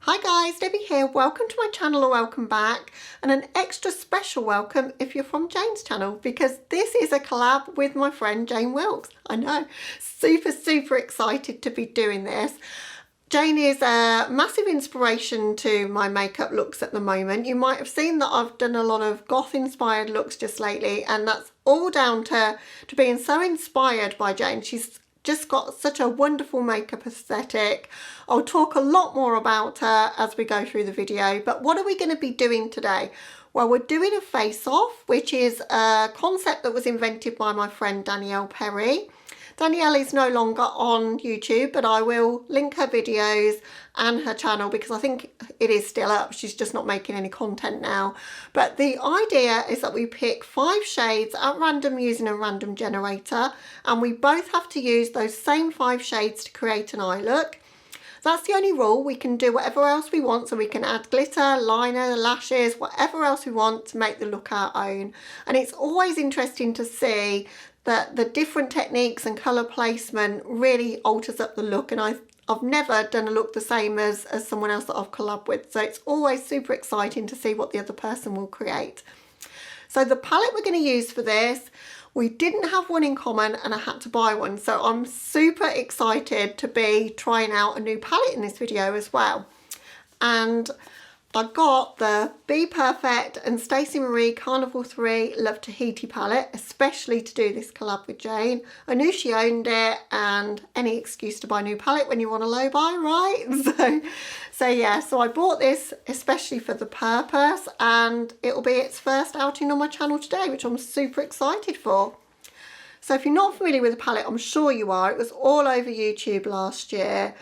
Hi guys, Debbie here. Welcome to my channel or welcome back, and an extra special welcome if you're from Jane's channel, because this is a collab with my friend Jane Wilkes. I know, super excited to be doing this. Jane is a massive inspiration to my makeup looks at the moment. You might have seen that I've done a lot of goth inspired looks just lately, and that's all down to being so inspired by Jane. She's just got such a wonderful makeup aesthetic. I'll talk a lot more about her as we go through the video, but what are we going to be doing today? Well, we're doing a face-off, which is a concept that was invented by my friend Danielle Perry. Danielle is no longer on YouTube, but I will link her videos and her channel because I think it is still up. She's just not making any content now. But the idea is that we pick 5 shades at random using a random generator, and we both have to use those same 5 shades to create an eye look. That's the only rule. We can do whatever else we want, so we can add glitter, liner, lashes, whatever else we want to make the look our own. And it's always interesting to see that the different techniques and colour placement really alters up the look, and I've never done a look the same as someone else that I've collabed with, so it's always super exciting to see what the other person will create. So the palette we're going to use for this, we didn't have one in common and I had to buy one, so I'm super excited to be trying out a new palette in this video as well. And I got the Bperfect and Stacey Marie Carnival 3 Love Tahiti palette, especially to do this collab with Jane. I knew she owned it, and any excuse to buy a new palette when you want a low buy, right? So yeah, so I bought this especially for the purpose, and it'll be its first outing on my channel today, which I'm super excited for. So if you're not familiar with the palette, I'm sure you are. It was all over YouTube last year.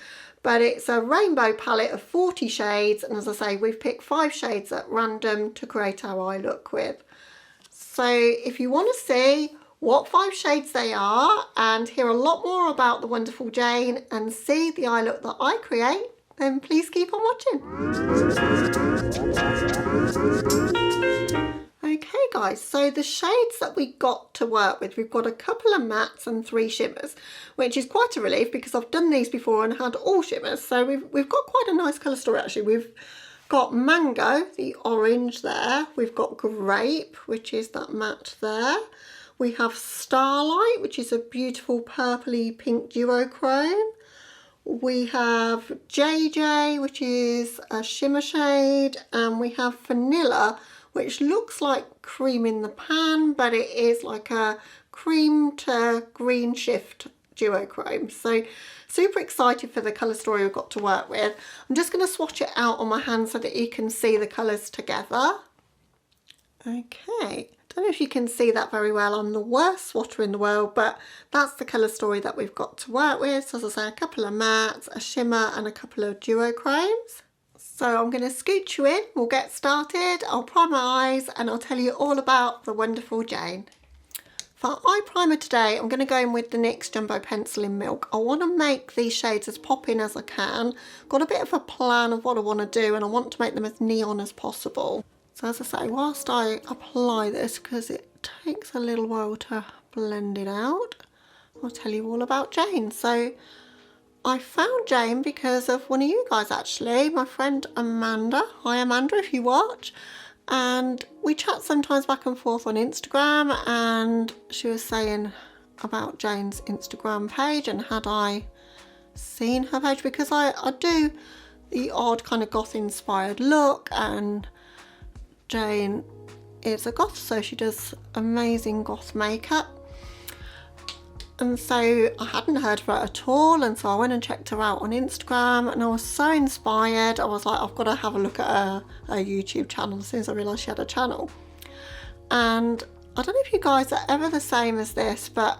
But it's a rainbow palette of 40 shades, and as I say, we've picked 5 shades at random to create our eye look with. So if you want to see what 5 shades they are and hear a lot more about the wonderful Jane and see the eye look that I create, then please keep on watching. Okay guys, so the shades that we got to work with, we've got a couple of mattes and 3 shimmers, which is quite a relief because I've done these before and had all shimmers. So we've got quite a nice colour story actually. We've got Mango, the orange there. We've got Grape, which is that matte there. We have Starlight, which is a beautiful purpley pink duochrome. We have JJ, which is a shimmer shade, and we have Vanilla, which looks like cream in the pan, but it is like a cream to green shift duochrome. So super excited for the colour story we've got to work with. I'm just going to swatch it out on my hand so that you can see the colours together. Okay, don't know if you can see that very well. I'm the worst swatter in the world, but that's the colour story that we've got to work with. So as I say, a couple of mattes, a shimmer and a couple of duochromes. So I'm going to scoot you in, we'll get started, I'll prime my eyes and I'll tell you all about the wonderful Jane. For eye primer today, I'm going to go in with the NYX Jumbo Pencil in Milk. I want to make these shades as popping as I can. Got a bit of a plan of what I want to do, and I want to make them as neon as possible. So as I say, whilst I apply this, because it takes a little while to blend it out, I'll tell you all about Jane. So I found Jane because of one of you guys actually, my friend Amanda. Hi Amanda if you watch. And we chat sometimes back and forth on Instagram, and she was saying about Jane's Instagram page and had I seen her page, because I do the odd kind of goth inspired look, and Jane is a goth, so she does amazing goth makeup. And so I hadn't heard of her at all, and so I went and checked her out on Instagram, and I was so inspired. I was like, I've got to have a look at her YouTube channel as soon as I realised she had a channel. And I don't know if you guys are ever the same as this, but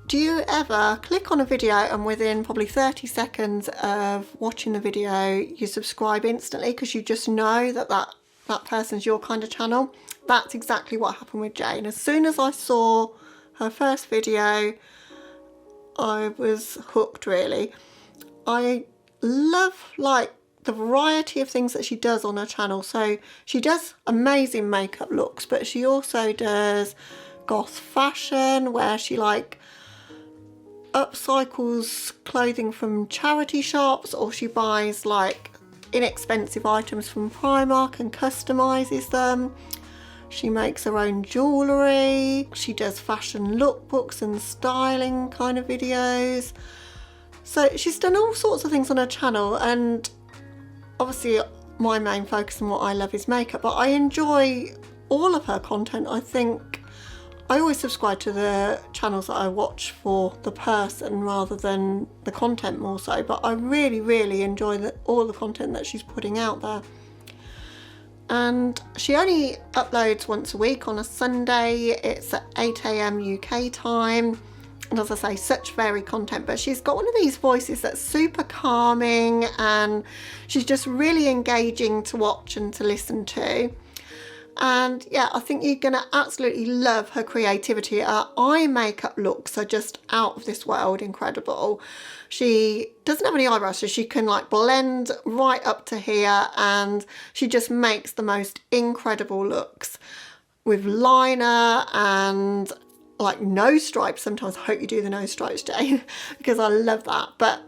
do you ever click on a video and within probably 30 seconds of watching the video you subscribe instantly because you just know that person's your kind of channel? That's exactly what happened with Jane. As soon as I saw her first video, I was hooked really. I love like the variety of things that she does on her channel. So she does amazing makeup looks, but she also does goth fashion where she like upcycles clothing from charity shops, or she buys like inexpensive items from Primark and customises them. She makes her own jewellery. She does fashion lookbooks and styling kind of videos. So she's done all sorts of things on her channel, and obviously my main focus and what I love is makeup, but I enjoy all of her content. I think I always subscribe to the channels that I watch for the person rather than the content more so, but I really enjoy all the content that she's putting out there. And she only uploads once a week on a Sunday. It's at 8 AM UK time. And as I say, such varied content, but she's got one of these voices that's super calming, and she's just really engaging to watch and to listen to. And yeah, I think you're gonna absolutely love her creativity. Her eye makeup looks are just out of this world incredible. She doesn't have any eyebrows, so she can like blend right up to here, and she just makes the most incredible looks with liner and like nose stripes. Sometimes I hope you do the nose stripes, Jane, because I love that. But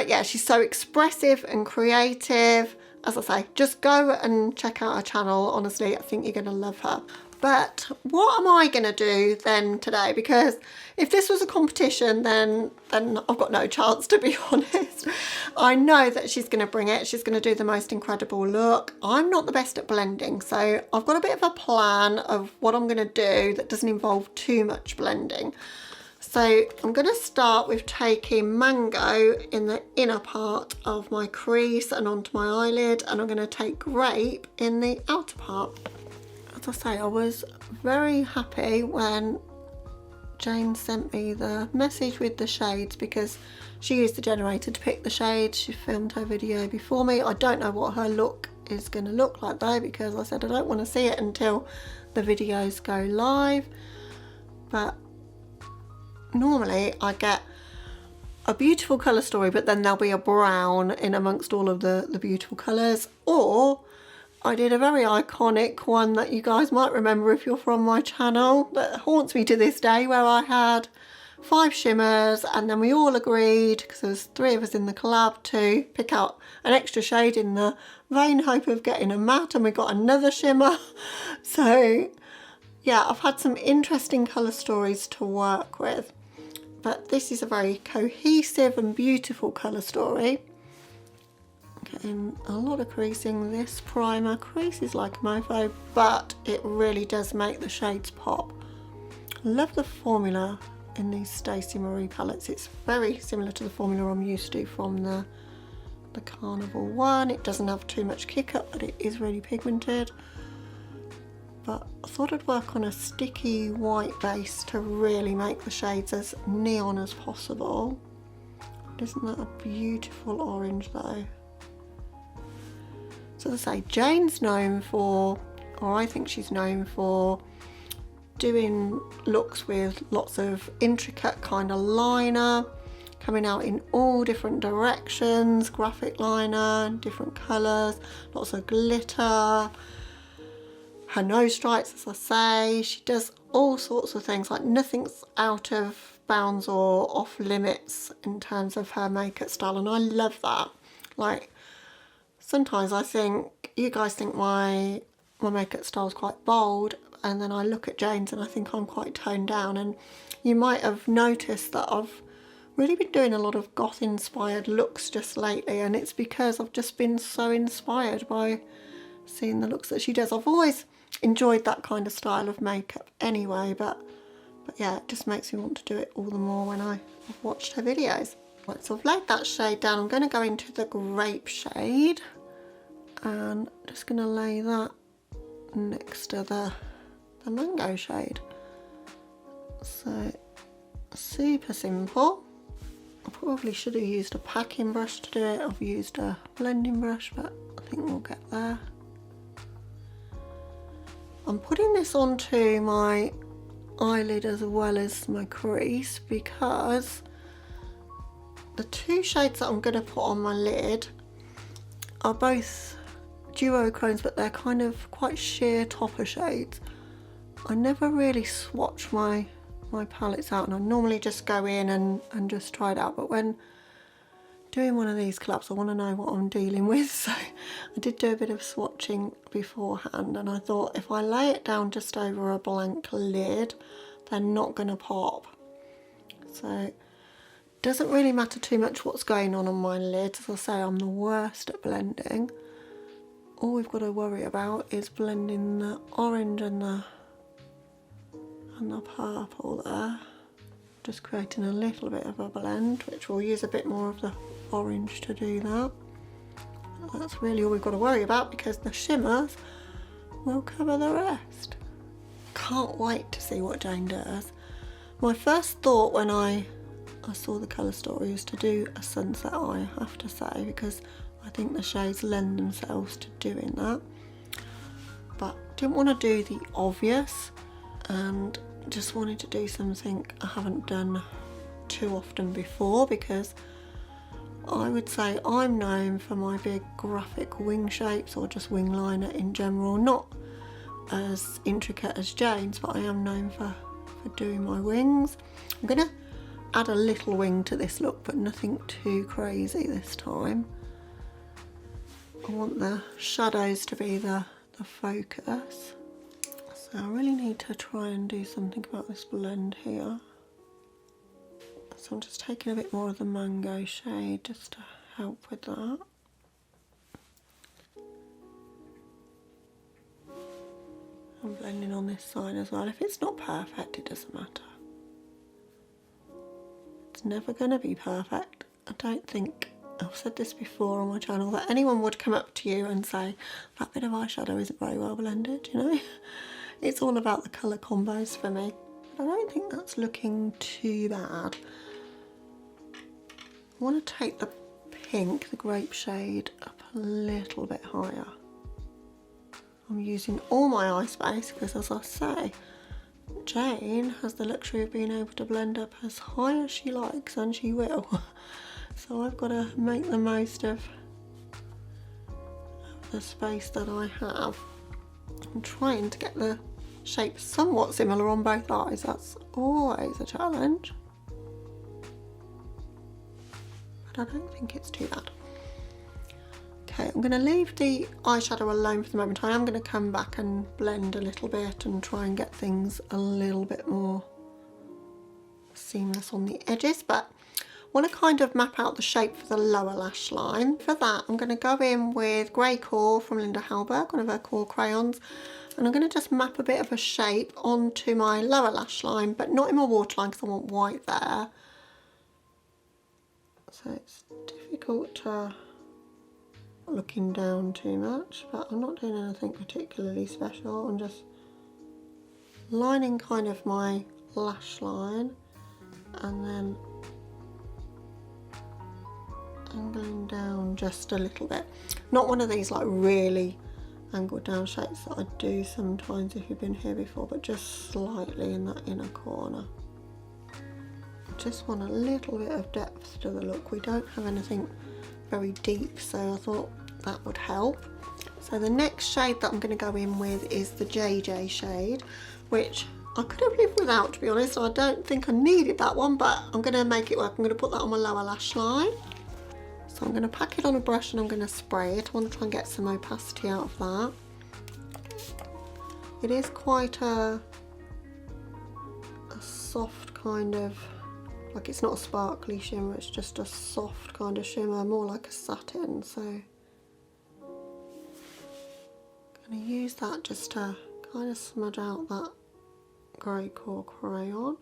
yeah, she's so expressive and creative. As I say, just go and check out her channel. Honestly, I think you're going to love her. But what am I going to do then today? Because if this was a competition, then I've got no chance, to be honest. I know that she's going to bring it. She's going to do the most incredible look. I'm not the best at blending, so I've got a bit of a plan of what I'm going to do that doesn't involve too much blending. So I'm going to start with taking Mango in the inner part of my crease and onto my eyelid, and I'm going to take Grape in the outer part. As I say, I was very happy when Jane sent me the message with the shades, because she used the generator to pick the shades. She filmed her video before me. I don't know what her look is going to look like though, because I said I don't want to see it until the videos go live. But normally I get a beautiful colour story, but then there'll be a brown in amongst all of the beautiful colours. Or I did a very iconic one that you guys might remember if you're from my channel, that haunts me to this day, where I had 5 shimmers, and then we all agreed, because there was 3 of us in the collab, to pick out an extra shade in the vain hope of getting a matte, and we got another shimmer. So yeah, I've had some interesting colour stories to work with, but this is a very cohesive and beautiful colour story. Getting a lot of creasing. This primer creases like a mofo, but it really does make the shades pop. I love the formula in these Stacey Marie palettes. It's very similar to the formula I'm used to from the Carnival one. It doesn't have too much kick up, but it is really pigmented. But I thought I'd work on a sticky white base to really make the shades as neon as possible. Isn't that a beautiful orange though? So as I say, Jane's known for, or I think she's known for, doing looks with lots of intricate kind of liner, coming out in all different directions, graphic liner, different colours, lots of glitter. Her nose stripes, as I say, she does all sorts of things, like nothing's out of bounds or off limits in terms of her makeup style, and I love that. Like, sometimes I think, you guys think my makeup style is quite bold, and then I look at Jane's and I think I'm quite toned down, and you might have noticed that I've really been doing a lot of goth inspired looks just lately, and it's because I've just been so inspired by seeing the looks that she does. I've always enjoyed that kind of style of makeup anyway, but yeah, it just makes me want to do it all the more when I've watched her videos. Right, so I've laid that shade down. I'm going to go into the Grape shade, and I'm just going to lay that next to the Mango shade. So super simple. I probably should have used a packing brush to do it. I've used a blending brush, but I think we'll get there. I'm putting this onto my eyelid as well as my crease, because the 2 shades that I'm going to put on my lid are both duochromes, but they're kind of quite sheer topper shades. I never really swatch my palettes out, and I normally just go in and just try it out, but when doing one of these collabs, I want to know what I'm dealing with, so I did do a bit of swatching beforehand, and I thought if I lay it down just over a blank lid, they're not going to pop. So it doesn't really matter too much what's going on my lids. As I say, I'm the worst at blending. All we've got to worry about is blending the orange and the purple there. Just creating a little bit of a blend, which we'll use a bit more of the orange to do that. That's really all we've got to worry about, because the shimmers will cover the rest. Can't wait to see what Jane does. My first thought when I saw the colour story was to do a sunset eye, I have to say, because I think the shades lend themselves to doing that. But didn't want to do the obvious, and just wanted to do something I haven't done too often before, because I would say I'm known for my big graphic wing shapes, or just wing liner in general, not as intricate as Jane's, but I am known for doing my wings. I'm going to add a little wing to this look, but nothing too crazy this time. I want the shadows to be the focus. So I really need to try and do something about this blend here. So I'm just taking a bit more of the mango shade just to help with that. I'm blending on this side as well. If it's not perfect, it doesn't matter. It's never going to be perfect. I don't think, I've said this before on my channel, that anyone would come up to you and say, that bit of eyeshadow isn't very well blended, you know? It's all about the colour combos for me. But I don't think that's looking too bad. I want to take the pink, the grape shade, up a little bit higher. I'm using all my eye space because, as I say, Jane has the luxury of being able to blend up as high as she likes, and she will. So I've got to make the most of the space that I have. I'm trying to get the shape somewhat similar on both eyes. That's always a challenge. But I don't think it's too bad. Okay, I'm going to leave the eyeshadow alone for the moment. I am going to come back and blend a little bit and try and get things a little bit more seamless on the edges, but I want to kind of map out the shape for the lower lash line. For that, I'm going to go in with Grey Core from Linda Hallberg, one of her core crayons, and I'm going to just map a bit of a shape onto my lower lash line, but not in my waterline because I want white there. So it's difficult to looking down too much, but I'm not doing anything particularly special. I'm just lining kind of my lash line and then angling down just a little bit. Not one of these like really angled down shapes that I do sometimes if you've been here before, but just slightly in that inner corner. I just want a little bit of depth to the look. We don't have anything very deep, so I thought that would help. So the next shade that I'm going to go in with is the JJ shade, which I could have lived without, to be honest. I don't think I needed that one, but I'm going to make it work. I'm going to put that on my lower lash line. So I'm going to pack it on a brush and I'm going to spray it. I want to try and get some opacity out of that. It is quite a soft kind of, like, it's not a sparkly shimmer, it's just a soft kind of shimmer, more like a satin. So I'm going to use that just to kind of smudge out that Grey Core crayon.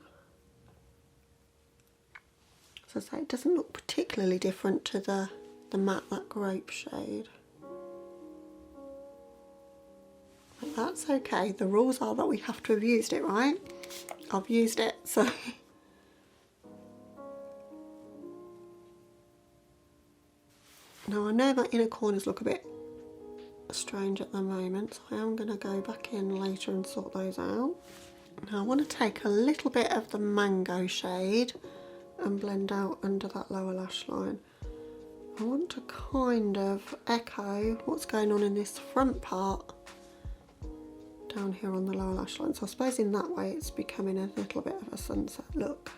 As I say, it doesn't look particularly different to the matte, that grape shade. But that's okay. The rules are that we have to have used it, right? I've used it, so. Now I know my inner corners look a bit strange at the moment, so I am going to go back in later and sort those out. Now I want to take a little bit of the mango shade and blend out under that lower lash line. I want to kind of echo what's going on in this front part down here on the lower lash line. So I suppose in that way it's becoming a little bit of a sunset look.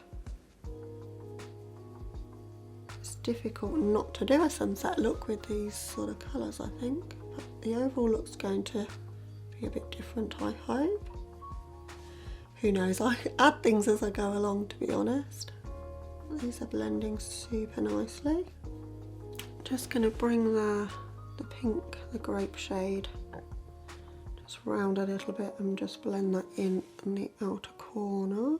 It's difficult not to do a sunset look with these sort of colours, I think. But the overall look's going to be a bit different, I hope. Who knows, I add things as I go along, to be honest. These are blending super nicely. Just going to bring the pink, the grape shade, just round a little bit and just blend that in the outer corner.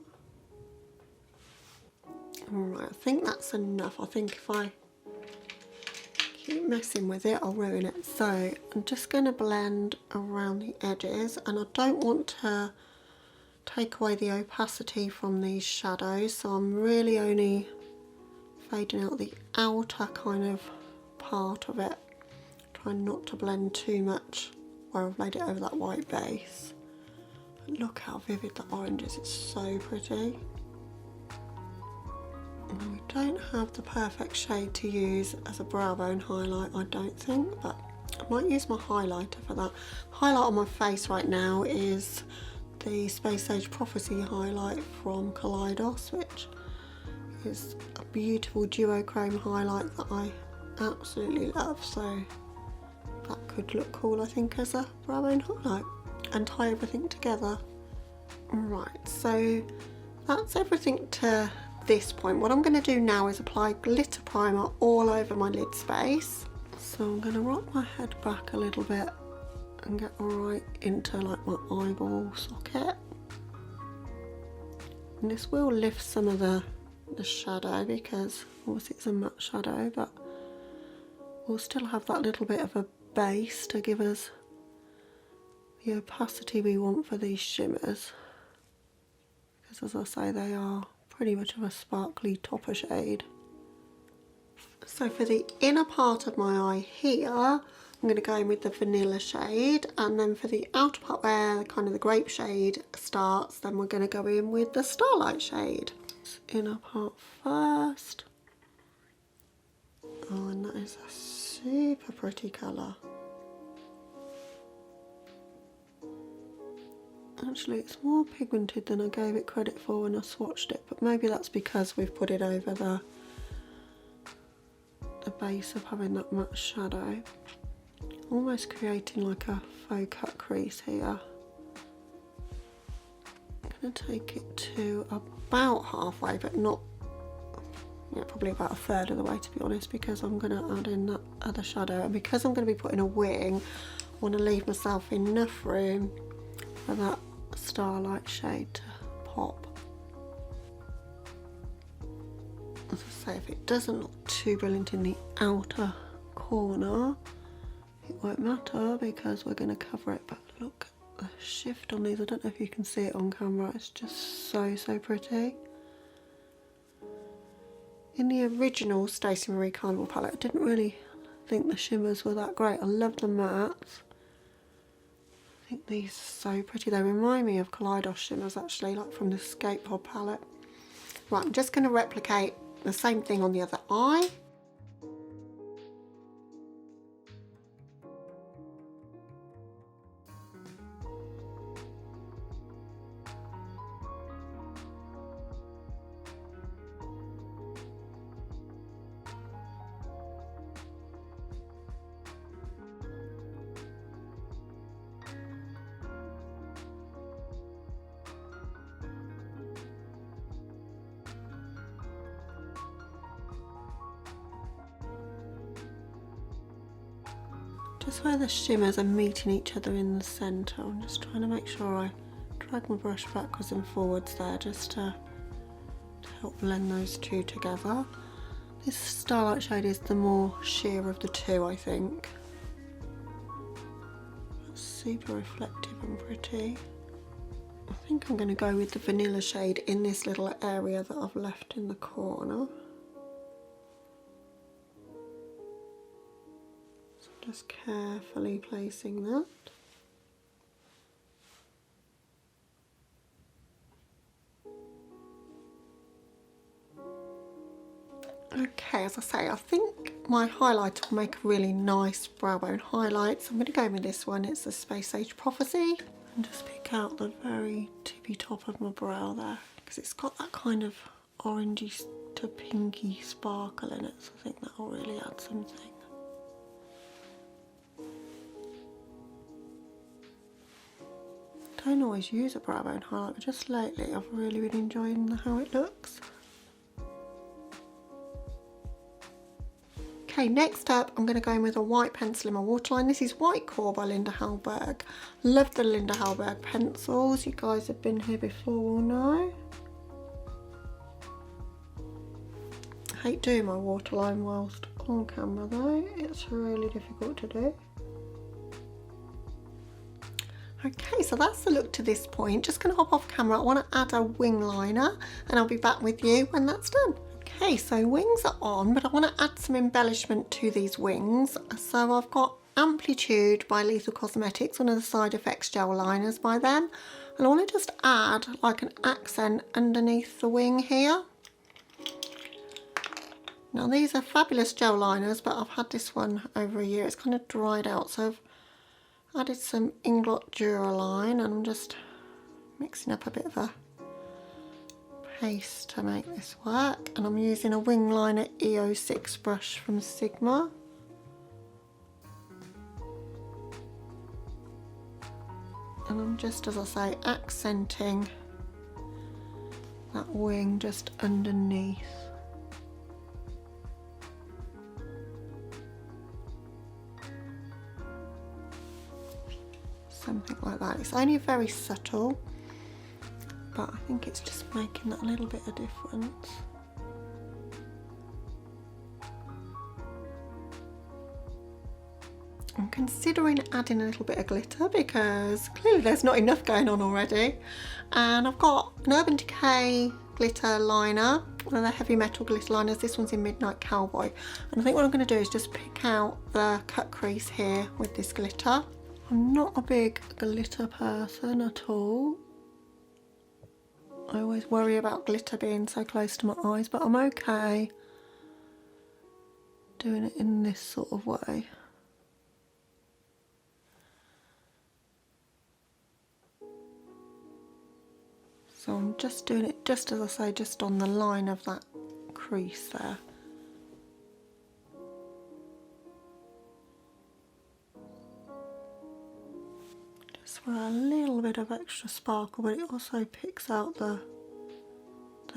Alright, I think that's enough. I think if I keep messing with it, I'll ruin it. So I'm just going to blend around the edges, and I don't want to take away the opacity from these shadows, so I'm really only fading out the outer kind of part of it. Trying not to blend too much where I've laid it over that white base. But look how vivid the orange is, it's so pretty. And we don't have the perfect shade to use as a brow bone highlight, I don't think, but I might use my highlighter for that. The highlight on my face right now is the Space Age Prophecy highlight from Kaleidos, which is a beautiful duochrome highlight that I absolutely love, so that could look cool I think as a brow bone highlight and tie everything together. Right, so that's everything to this point. What I'm going to do now is apply glitter primer all over my lid space. So I'm going to rock my head back a little bit and get right into like my eyeball socket. And this will lift some of the shadow because obviously it's a matte shadow, but we'll still have that little bit of a base to give us the opacity we want for these shimmers. Because as I say, they are pretty much of a sparkly topper shade. So for the inner part of my eye here, I'm going to go in with the vanilla shade, and then for the outer part where kind of the grape shade starts, then we're going to go in with the starlight shade. Inner part first. Oh, and that is a super pretty colour. Actually, it's more pigmented than I gave it credit for when I swatched it, but maybe that's because we've put it over the base of having that matte shadow. Almost creating like a faux cut crease here. I'm going to take it to about halfway, but not, yeah, probably about a third of the way to be honest, because I'm going to add in that other shadow, and because I'm going to be putting a wing, I want to leave myself enough room for that starlight shade to pop. As I say, if it doesn't look too brilliant in the outer corner, it won't matter because we're going to cover it. But look at the shift on these. I don't know if you can see it on camera. It's just so pretty. In the original Stacey Marie Carnival palette, I didn't really think the shimmers were that great. I love the mattes. I think these are so pretty. They remind me of Kaleidos shimmers actually, like from the Skateboard palette. Right, I'm just going to replicate the same thing on the other eye. Just where the shimmers are meeting each other in the centre, I'm just trying to make sure I drag my brush backwards and forwards there just to help blend those two together. This starlight shade is the more sheer of the two, I think. It's super reflective and pretty. I think I'm going to go with the vanilla shade in this little area that I've left in the corner. Just carefully placing that. Okay, as I say, I think my highlighter will make a really nice brow bone highlight. So I'm going to go in with this one. It's the Space Age Prophecy. And just pick out the very tippy top of my brow there, because it's got that kind of orangey to pinky sparkle in it, so I think that will really add something. I don't always use a brow bone highlight, but just lately I've really been enjoying how it looks. Okay, next up I'm going to go in with a white pencil in my waterline. This is White Core by Linda Hallberg. Love the Linda Hallberg pencils. You guys have been here before will know. I hate doing my waterline whilst on camera though. It's really difficult to do. Okay, so that's the look to this point. Just going to hop off camera. I want to add a wing liner and I'll be back with you when that's done. Okay, so wings are on, but I want to add some embellishment to these wings. So I've got Amplitude by Lethal Cosmetics, one of the side effects gel liners by them. And I want to just add like an accent underneath the wing here. Now these are fabulous gel liners, but I've had this one over a year. It's kind of dried out, so I've added some Inglot Duraline and I'm just mixing up a bit of a paste to make this work, and I'm using a wing liner EO6 brush from Sigma. And I'm just, as I say, accenting that wing just underneath. Something like that. It's only very subtle, but I think it's just making that a little bit of difference. I'm considering adding a little bit of glitter because clearly there's not enough going on already. And I've got an Urban Decay glitter liner, one of the heavy metal glitter liners. This one's in Midnight Cowboy. And I think what I'm going to do is just pick out the cut crease here with this glitter. I'm not a big glitter person at all. I always worry about glitter being so close to my eyes, but I'm okay doing it in this sort of way. So I'm just doing it, just as I say, just on the line of that crease there. For a little bit of extra sparkle, but it also picks out the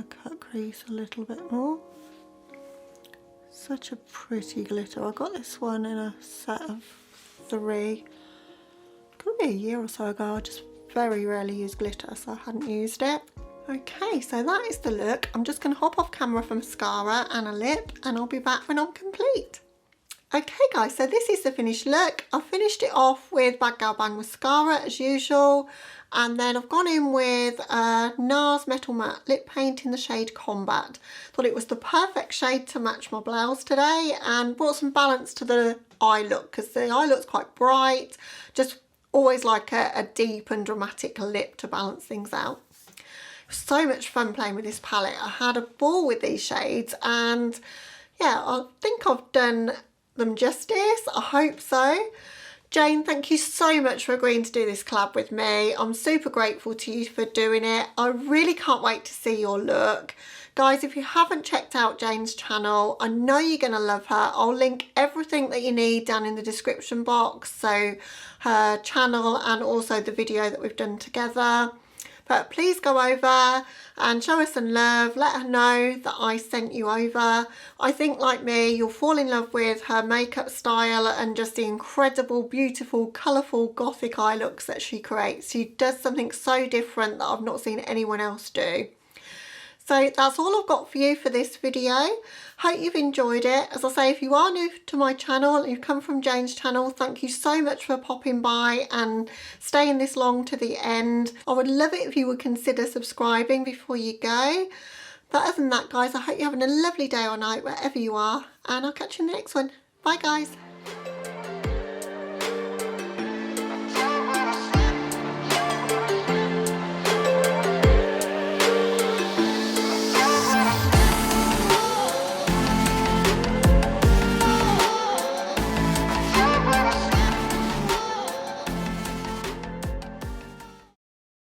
cut crease a little bit more. Such a pretty glitter. I got this one in a set of 3, could be a year or so ago. I just very rarely use glitter, so I hadn't used it. Okay, so that is the look. I'm just going to hop off camera for mascara and a lip, and I'll be back when I'm complete. Okay guys, so this is the finished look. I've finished it off with Bad Gal Bang mascara as usual, and then I've gone in with NARS Metal Matte lip paint in the shade Combat. Thought it was the perfect shade to match my blouse today and brought some balance to the eye look because the eye look's quite bright. Just always like a deep and dramatic lip to balance things out. It was so much fun playing with this palette. I had a ball with these shades, and yeah, I think I've done them justice. I hope so. Jane, thank you so much for agreeing to do this collab with me. I'm super grateful to you for doing it. I really can't wait to see your look. Guys, if you haven't checked out Jane's channel, I know you're going to love her. I'll link everything that you need down in the description box. So her channel and also the video that we've done together. But please go over and show her some love. Let her know that I sent you over. I think, like me, you'll fall in love with her makeup style and just the incredible, beautiful, colourful gothic eye looks that she creates. She does something so different that I've not seen anyone else do. So that's all I've got for you for this video. Hope you've enjoyed it. As I say, if you are new to my channel and you've come from Jane's channel, thank you so much for popping by and staying this long to the end. I would love it if you would consider subscribing before you go. But other than that, guys, I hope you're having a lovely day or night wherever you are, and I'll catch you in the next one. Bye, guys.